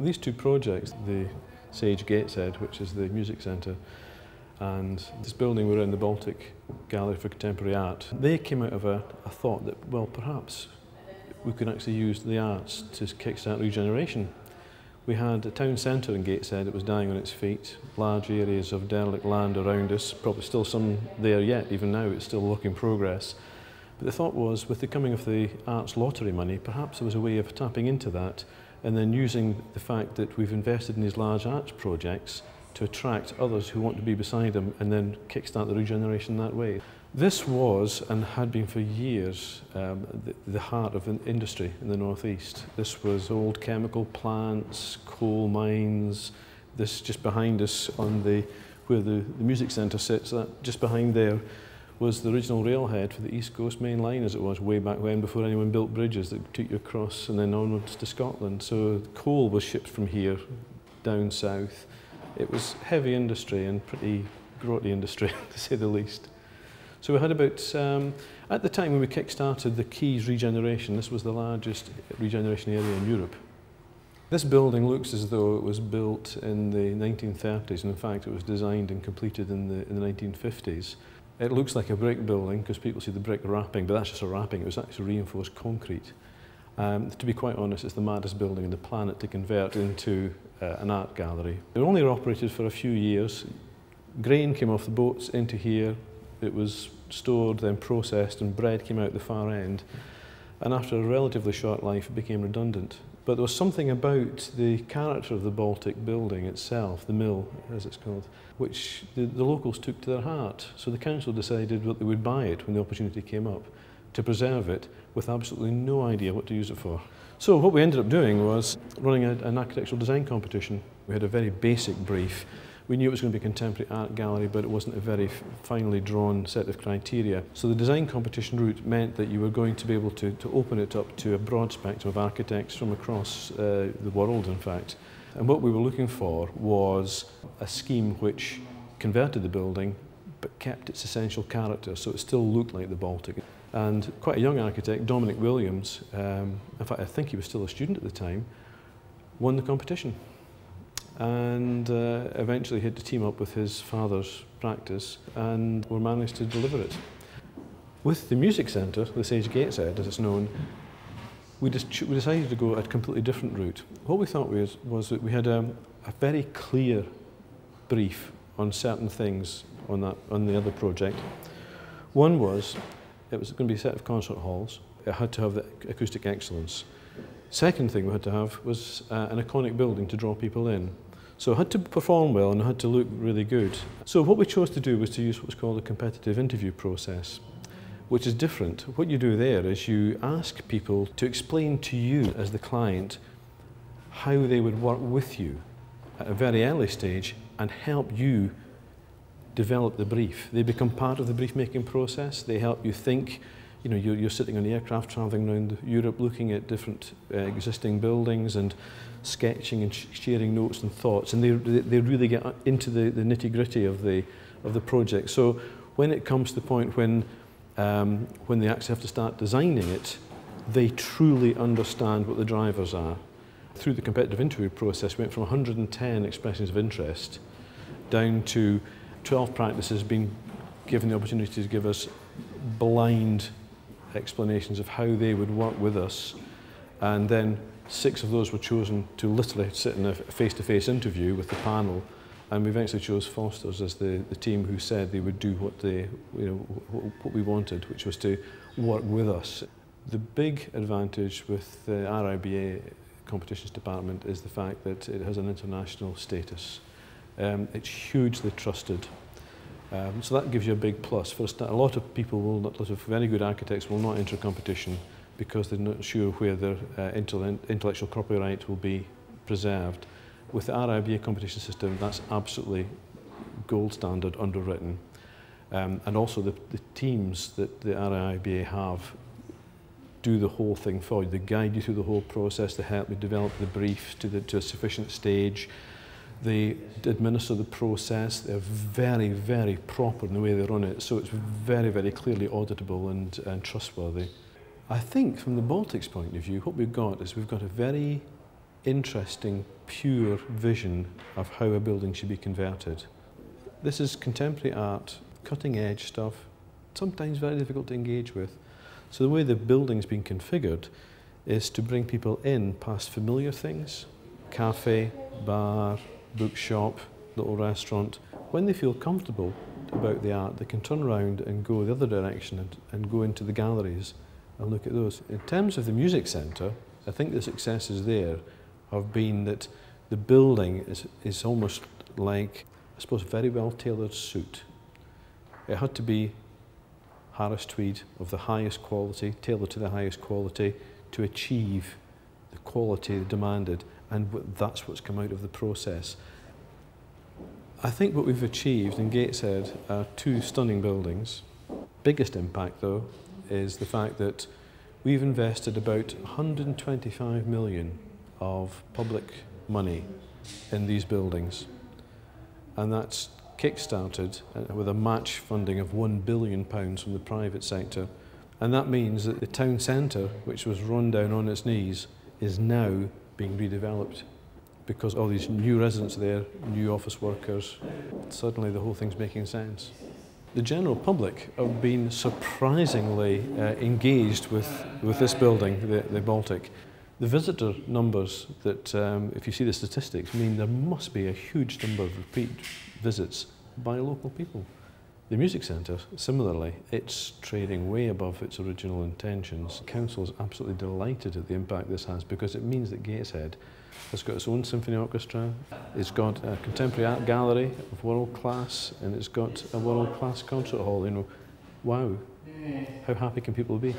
These two projects, the Sage Gateshead, which is the music centre, and this building we're in, the Baltic Gallery for Contemporary Art, they came out of a thought that, well, perhaps we could actually use the arts to kickstart regeneration. We had a town centre in Gateshead that was dying on its feet, large areas of derelict land around us, probably still some there yet, even now it's still a work in progress. But the thought was, with the coming of the arts lottery money, perhaps there was a way of tapping into that and then using the fact that we've invested in these large arts projects to attract others who want to be beside them and then kickstart the regeneration that way. This was, and had been for years, the heart of an industry in the northeast. This was old chemical plants, coal mines. This just behind us on where the music centre sits, that just behind there was the original railhead for the East Coast Main Line, as it was way back when, before anyone built bridges that took you across and then onwards to Scotland. So coal was shipped from here down south. It was heavy industry and pretty grotty industry, to say the least. So we had about, at the time when we kick-started the Quays regeneration, this was the largest regeneration area in Europe. This building looks as though it was built in the 1930s, and in fact it was designed and completed in the 1950s. It looks like a brick building because people see the brick wrapping, but that's just a wrapping. It was actually reinforced concrete. To be quite honest, it's the maddest building on the planet to convert into an art gallery. They were only operated for a few years. Grain came off the boats into here. It was stored, then processed, and bread came out the far end. And after a relatively short life, it became redundant. But there was something about the character of the Baltic building itself, the mill, as it's called, which the locals took to their heart. So the council decided that they would buy it when the opportunity came up, to preserve it with absolutely no idea what to use it for. So what we ended up doing was running an architectural design competition. We had a very basic brief. We knew it was going to be a contemporary art gallery, but it wasn't a very finely drawn set of criteria. So the design competition route meant that you were going to be able to open it up to a broad spectrum of architects from across the world, in fact. And what we were looking for was a scheme which converted the building, but kept its essential character, so it still looked like the Baltic. And quite a young architect, Dominic Williams, in fact I think he was still a student at the time, won the competition. And eventually he had to team up with his father's practice, and we managed to deliver it. With the music centre, the Sage Gateshead as it's known, we decided to go a completely different route. What we thought was that we had a very clear brief on certain things on the other project. One was, it was going to be a set of concert halls. It had to have the acoustic excellence. Second thing we had to have was an iconic building to draw people in. So it had to perform well and it had to look really good. So what we chose to do was to use what's called a competitive interview process, which is different. What you do there is you ask people to explain to you as the client how they would work with you at a very early stage and help you develop the brief. They become part of the brief making process. They help you think. You know, you're sitting on the aircraft travelling around Europe looking at different existing buildings and sketching and sharing notes and thoughts, and they really get into the nitty-gritty of the project. So when it comes to the point when they actually have to start designing it, they truly understand what the drivers are. Through the competitive interview process, we went from 110 expressions of interest down to 12 practices being given the opportunity to give us blind explanations of how they would work with us, and then 6 of those were chosen to literally sit in a face-to-face interview with the panel, and we eventually chose Foster's as the team who said they would do what what we wanted, which was to work with us. The big advantage with the RIBA competitions department is the fact that it has an international status. It's hugely trusted. So that gives you a big plus. For a start, a lot of people a lot of very good architects will not enter a competition because they're not sure where their intellectual copyright will be preserved. With the RIBA competition system, that's absolutely gold standard underwritten. And also the teams that the RIBA have do the whole thing for you. They guide you through the whole process. They help you develop the brief to a sufficient stage. They administer the process. They're very, very proper in the way they run it, so it's very, very clearly auditable and trustworthy. I think from the Baltic's point of view, what we've got is we've got a very interesting, pure vision of how a building should be converted. This is contemporary art, cutting edge stuff, sometimes very difficult to engage with. So the way the building's been configured is to bring people in past familiar things, cafe, bar, bookshop, little restaurant. When they feel comfortable about the art, they can turn around and go the other direction and go into the galleries and look at those. In terms of the music centre, I think the successes there have been that the building is almost like, I suppose, a very well tailored suit. It had to be Harris tweed of the highest quality, tailored to the highest quality to achieve the quality demanded, and that's what's come out of the process. I think what we've achieved in Gateshead are two stunning buildings. Biggest impact though is the fact that we've invested about 125 million of public money in these buildings, and that's kick-started with a match funding of £1 billion from the private sector. And that means that the town centre, which was run down on its knees, is now being redeveloped because all these new residents there, new office workers, suddenly the whole thing's making sense. The general public have been surprisingly engaged with this building, the Baltic. The visitor numbers that, if you see the statistics, mean there must be a huge number of repeat visits by local people. The music centre, similarly, it's trading way above its original intentions. Council is absolutely delighted at the impact this has because it means that Gateshead has got its own symphony orchestra, it's got a contemporary art gallery of world class, and it's got a world class concert hall. You know, wow, how happy can people be?